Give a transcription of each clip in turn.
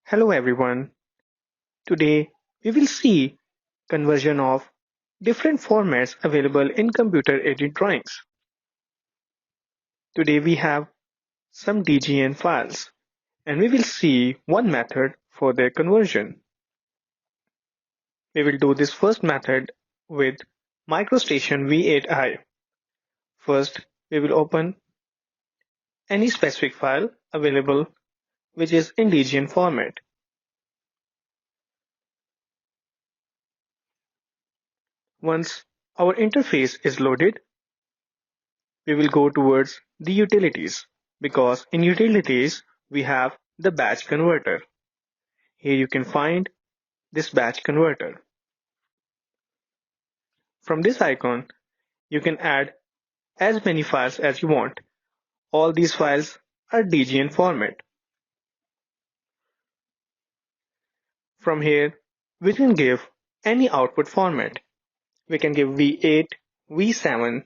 Hello everyone. Today we will see conversion of different formats available in computer aided drawings. Today we have some DGN files and we will see one method for their conversion. We will do this first method with microstation V8i. First we will open any specific file available which is in DGN format. Once our interface is loaded, we will go towards the utilities because in utilities we have the batch converter. Here you can find this batch converter. From this icon, you can add as many files as you want. All these files are DGN format. From here, we can give any output format. We can give V8, V7,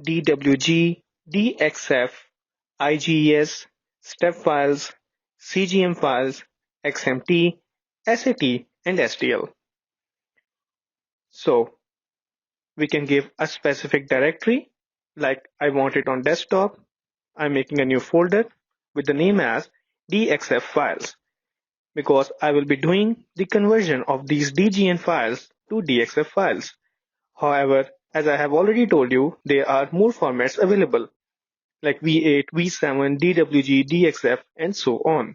DWG, DXF, IGES, step files, CGM files, XMT, SAT, and STL. So we can give a specific directory, like I want it on desktop. I'm making a new folder with the name as DXF files because I will be doing the conversion of these DGN files to DXF files. However, as I have already told you, there are more formats available like V8, V7, DWG, DXF, and so on.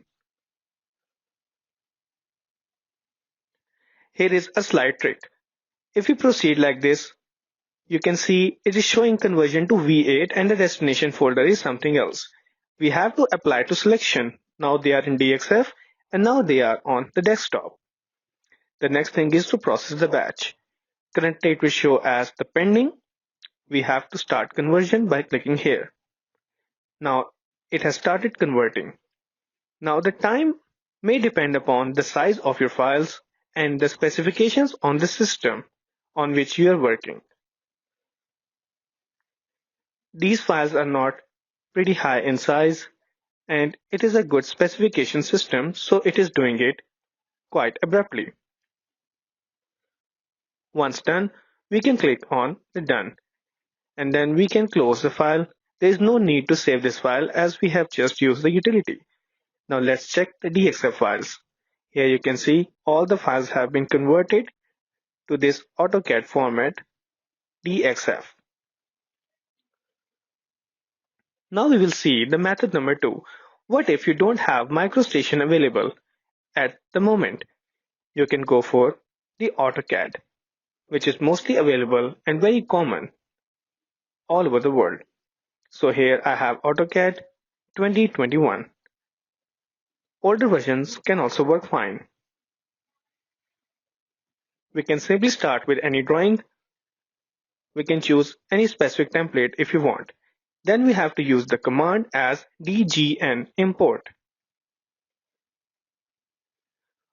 Here is a slight trick. If we proceed like this, you can see it is showing conversion to V8 and the destination folder is something else. We have to apply to selection. Now they are in DXF and now they are on the desktop. The next thing is to process the batch. Currently it will show as the pending. We have to start conversion by clicking here. Now it has started converting. Now the time may depend upon the size of your files and the specifications on the system on which you are working. These files are not pretty high in size and it is a good specification system, so it is doing it quite abruptly. Once done, we can click on the done and then we can close the file. There is no need to save this file as we have just used the utility. Now let's check the DXF files. Here you can see all the files have been converted to this AutoCAD format DXF. Now we will see the method number 2. What if you don't have microstation available at the moment? You can go for the AutoCAD, which is mostly available and very common all over the world. So here I have AutoCAD 2021. Older versions can also work fine. We can simply start with any drawing. We can choose any specific template if you want. Then we have to use the command as dgn import.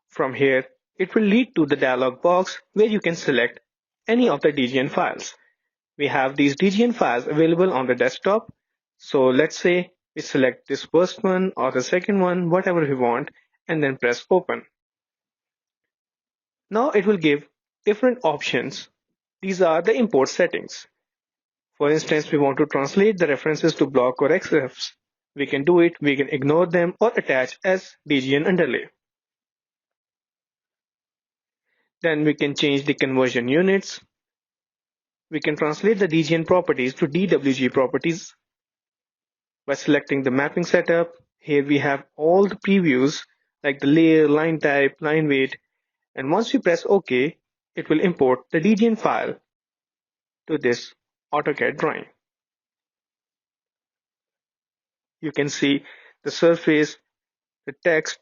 From here, it will lead to the dialog box where you can select any of the DGN files. We have these DGN files available on the desktop. So let's say we select this first one or the second one, whatever we want, and then press open. Now it will give different options. These are the import settings. For instance, we want to translate the references to block or XFs. We can do it, we can ignore them or attach as DGN underlay. Then we can change the conversion units. We can translate the DGN properties to DWG properties by selecting the mapping setup. Here we have all the previews like the layer, line type, line weight, and once we press OK, it will import the DGN file to this AutoCAD drawing. You can see the surface, the text,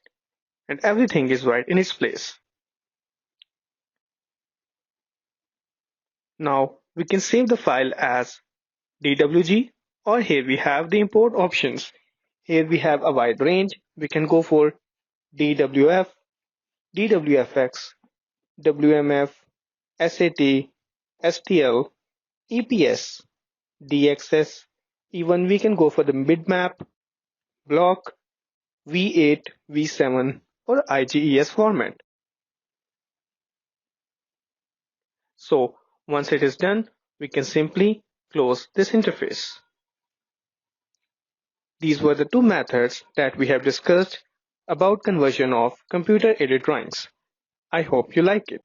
and everything is right in its place. Now we can save the file as DWG, or here we have the import options. Here we have a wide range. We can go for DWF, DWFX, WMF, SAT, STL, EPS, DXS. Even we can go for the bitmap, block, V8, V7, or IGES format. So once it is done, we can simply close this interface. These were the two methods that we have discussed about conversion of computer-aided drawings. I hope you like it.